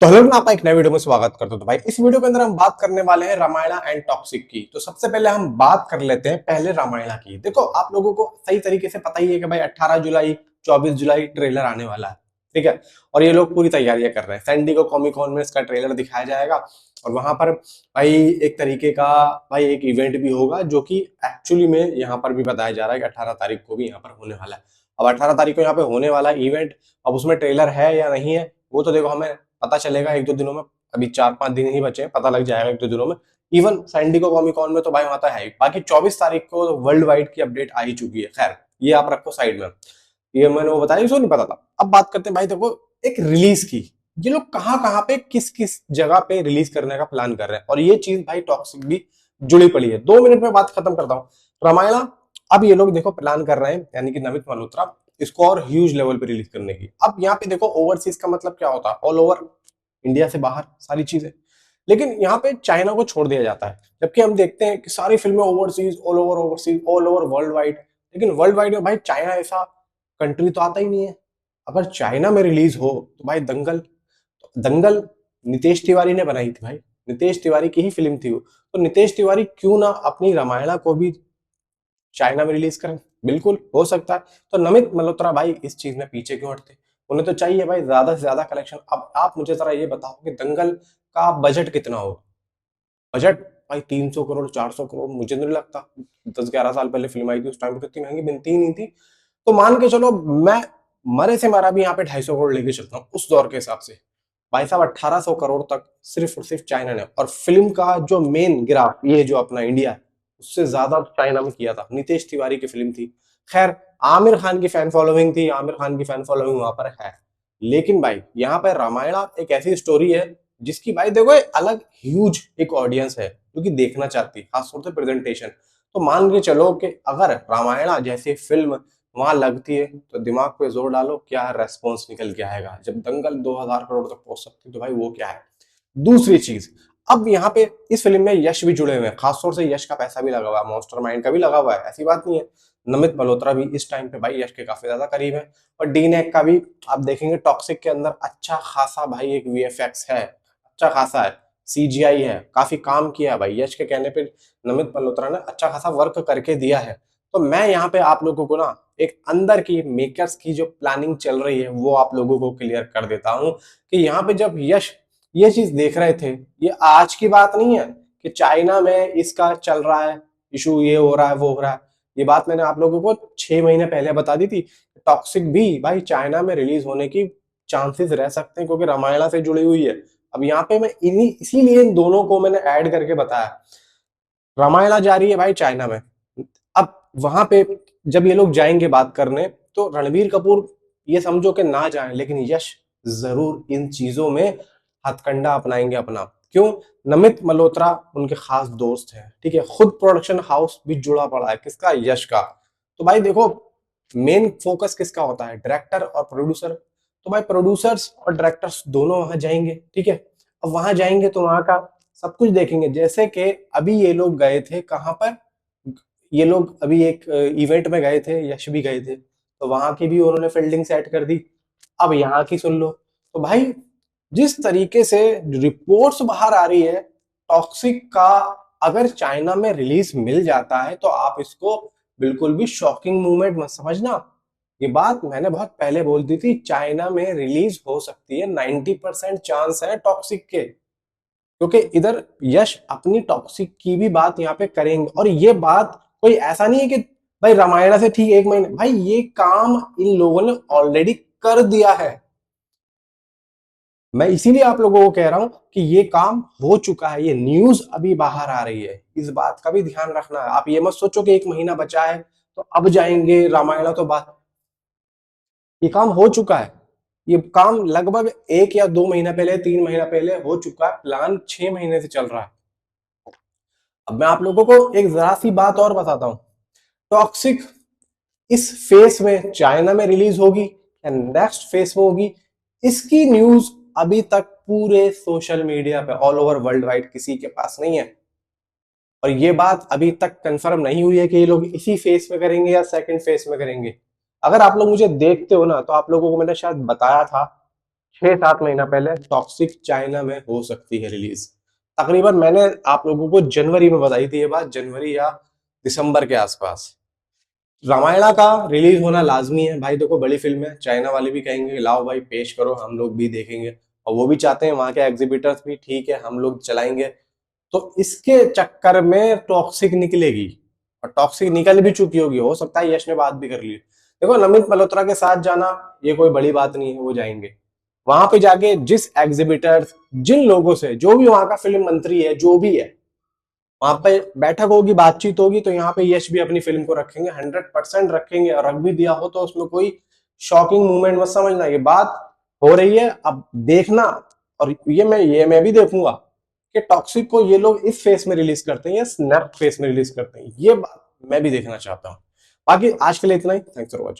तो हेलो मैं आपका एक नए वीडियो में स्वागत करता हूं। तो भाई इस वीडियो के अंदर हम बात करने वाले हैं रामायणा एंड टॉक्सिक की। तो सबसे पहले हम बात कर लेते हैं पहले रामायणा की। देखो आप लोगों को सही तरीके से पता ही है कि भाई 18 जुलाई 24 जुलाई ट्रेलर आने वाला है, ठीक है। और ये लोग पूरी तैयारियां कर रहे हैं। सैन डिएगो कॉमिक कॉन में इसका ट्रेलर दिखाया जाएगा और वहां पर भाई एक तरीके का भाई एक इवेंट भी होगा जो कि एक्चुअली में यहाँ पर भी बताया जा रहा है कि 18 तारीख को भी यहाँ पर होने वाला है। अब 18 तारीख को यहाँ पे होने वाला इवेंट, अब उसमें ट्रेलर है या नहीं है वो तो देखो हमें पता चलेगा एक दो दिनों में। अभी 4-5 दिन ही बचे हैं, पता लग जाएगा एक दो दिनों में। Even San Diego Comic Con में तो भाई वहां तो है ही। बाकी 24 तारीख को वर्ल्ड वाइड की अपडेट आ ही चुकी है। खैर ये आप रखो साइड में, ये मैंने वो बताया, इसको नहीं पता था। अब बात करते हैं भाई देखो एक रिलीज की। ये लोग कहाँ कहाँ पे किस किस जगह पे रिलीज करने का प्लान कर रहे हैं और ये चीज भाई टॉक्सिक भी जुड़ी पड़ी है। 2 मिनट में बात खत्म करता हूँ। रामायणा अब ये लोग देखो प्लान कर रहे हैं, यानी कि नमित मल्होत्रा, इसको और ह्यूज लेवल पे रिलीज करने की। अब यहाँ पे देखो ओवरसीज का मतलब क्या होता है, ऑल ओवर इंडिया से बाहर सारी चीजें। लेकिन यहाँ पे चाइना को छोड़ दिया जाता है, जबकि हम देखते हैं कि सारी फिल्में overseas all over world wide. लेकिन वर्ल्ड वाइड में भाई चाइना ऐसा कंट्री तो आता ही नहीं है। अगर चाइना में रिलीज हो तो भाई दंगल, दंगल नितेश तिवारी ने बनाई थी भाई, नितेश तिवारी की ही फिल्म थी वो। तो नितेश तिवारी क्यों ना अपनी रामायणा को भी चाइना में रिलीज करें, बिल्कुल हो सकता है। तो नमित मल्होत्रा भाई इस चीज में पीछे क्यों हटते, उन्हें तो चाहिए भाई ज्यादा से ज्यादा कलेक्शन। अब आप मुझे जरा ये बताओ कि दंगल का बजट कितना हो। बजट भाई 300 करोड़ 400 करोड़, मुझे नहीं लगता। 10-11 साल पहले फिल्म आई थी, उस टाइम पे इतनी महंगी बनती ही नहीं थी। तो मान के चलो मैं मरे से मरा भी यहाँ पे 250 करोड़ लेके चलता हूँ उस दौर के हिसाब से। भाई साहब 1800 करोड़ तक सिर्फ और सिर्फ चाइना ने, और फिल्म का जो मेन ग्राफ ये जो अपना इंडिया है उससे ज्यादा चाइना में किया था। नितेश तिवारी की फिल्म थी। खैर आमिर खान की फैन फॉलोइंग थी, आमिर खान की फैन फॉलोइंग वहां पर है। लेकिन भाई यहाँ पर रामायणा एक ऐसी स्टोरी है जिसकी भाई देखो एक अलग ह्यूज एक ऑडियंस है जो कि देखना चाहती है, खासतौर से प्रेजेंटेशन। तो मान के चलो कि अगर रामायणा जैसी फिल्म वहां लगती है तो दिमाग पे जोर डालो क्या रेस्पॉन्स निकल के आएगा। जब दंगल 2000 करोड़ तक पहुंच सकती है तो भाई वो क्या है। दूसरी चीज, अब यहाँ पे इस फिल्म में यश भी जुड़े हुए हैं, खासतौर से यश का पैसा भी लगा हुआ है, मॉन्स्टर माइंड का भी लगा हुआ है, ऐसी बात नहीं है। नमित मल्होत्रा भी इस टाइम पे भाई यश के काफी ज्यादा करीब है। और डी नेक का भी आप देखेंगे टॉक्सिक के अंदर अच्छा खासा भाई एक वीएफएक्स है, अच्छा खासा है, सीजीआई है, काफी काम किया है भाई यश के कहने पे। नमित मल्होत्रा ने अच्छा खासा वर्क करके दिया है। तो मैं यहाँ पे आप लोगों को ना एक अंदर की मेकर्स की जो प्लानिंग चल रही है वो आप लोगों को क्लियर कर देता हूं कि यहाँ पे जब यश ये चीज देख रहे थे, ये आज की बात नहीं है कि चाइना में इसका चल रहा है इशू, ये हो रहा है वो हो रहा है। ये बात मैंने आप लोगों को 6 महीने पहले बता दी थी। टॉक्सिक भी भाई चाइना में रिलीज होने की चांसेस रह सकते हैं क्योंकि रामायणा से जुड़ी हुई है। अब यहाँ पे मैं इन्हीं इसीलिए इन दोनों को मैंने ऐड करके बताया। रामायणा जा रही है भाई चाइना में। अब वहां पे जब ये लोग जाएंगे बात करने तो रणबीर कपूर ये समझो कि ना जाए, लेकिन यश जरूर इन चीजों में हथकंडा अपनाएंगे अपना। क्यों? नमित मल्होत्रा उनके खास दोस्त हैं, ठीक है। खुद प्रोडक्शन हाउस भी जुड़ा पड़ा है किसका, यश का। तो भाई देखो मेन फोकस किसका होता है, डायरेक्टर और प्रोड्यूसर। तो भाई प्रोड्यूसर्स और डायरेक्टर्स दोनों वहां जाएंगे, ठीक है। अब वहां जाएंगे तो वहां का सब कुछ देखेंगे। जैसे कि अभी ये लोग गए थे कहां पर, ये लोग अभी एक इवेंट में गए थे, यश भी गए थे, तो वहां की भी उन्होंने फील्डिंग सेट कर दी। अब यहाँ की सुन लो। तो भाई जिस तरीके से रिपोर्ट्स बाहर आ रही है टॉक्सिक का, अगर चाइना में रिलीज मिल जाता है तो आप इसको बिल्कुल भी शॉकिंग मूवमेंट मत समझना। ये बात मैंने बहुत पहले बोल दी थी, चाइना में रिलीज हो सकती है, 90% चांस है टॉक्सिक के। क्योंकि इधर यश अपनी टॉक्सिक की भी बात यहाँ पे करेंगे। और ये बात कोई ऐसा नहीं है कि भाई रामायण से ठीक 1 महीने, भाई ये काम इन लोगों ने ऑलरेडी कर दिया है। मैं इसीलिए आप लोगों को कह रहा हूं कि ये काम हो चुका है, ये न्यूज अभी बाहर आ रही है, इस बात का भी ध्यान रखना है। आप ये मत सोचो कि 1 महीना बचा है तो अब जाएंगे रामायण, तो बात ये काम हो चुका है। ये काम लगभग 1 या 2 महीना पहले 3 महीना पहले हो चुका है, प्लान 6 महीने से चल रहा है। अब मैं आप लोगों को एक जरा सी बात और बताता हूं। टॉक्सिक इस फेस में चाइना में रिलीज होगी या नेक्स्ट फेस में होगी, इसकी न्यूज अभी तक पूरे सोशल मीडिया पे ऑल ओवर वर्ल्ड वाइड किसी के पास नहीं है। और ये बात अभी तक कंफर्म नहीं हुई है कि ये लोग इसी फेस में करेंगे या सेकंड फेस में करेंगे। अगर आप लोग मुझे देखते हो ना तो आप लोगों को मैंने शायद बताया था 6-7 महीना पहले टॉक्सिक चाइना में हो सकती है रिलीज। तकरीबन मैंने आप लोगों को जनवरी में बताई थी ये बात, जनवरी या दिसंबर के आसपास। रामायणा का रिलीज होना लाजमी है भाई। देखो बड़ी फिल्म है, चाइना वाले भी कहेंगे लाओ भाई पेश करो, हम लोग भी देखेंगे, और वो भी चाहते हैं, वहां के एग्जीबिटर्स भी, ठीक है हम लोग चलाएंगे। तो इसके चक्कर में टॉक्सिक निकलेगी, और टॉक्सिक निकल भी चुकी होगी, हो सकता है यश ने बात भी कर ली। देखो नमित मल्होत्रा के साथ जाना ये कोई बड़ी बात नहीं है, वो जाएंगे वहां पे जाके जिस एग्जीबिटर्स, जिन लोगों से, जो भी वहां का फिल्म मंत्री है, जो भी है, वहां पे बैठक होगी, बातचीत होगी, तो यहाँ पे यश भी अपनी फिल्म को रखेंगे, 100% रखेंगे। और रख भी दिया हो तो उसमें कोई शॉकिंग मूवमेंट मत समझना, ये बात हो रही है अब देखना। और ये मैं भी देखूंगा कि टॉक्सिक को ये लोग इस फेस में रिलीज करते हैं या स्नैप फेस में रिलीज करते हैं, ये बात मैं भी देखना चाहता हूँ। बाकी आज के लिए इतना ही, थैंक्स फॉर वॉचिंग।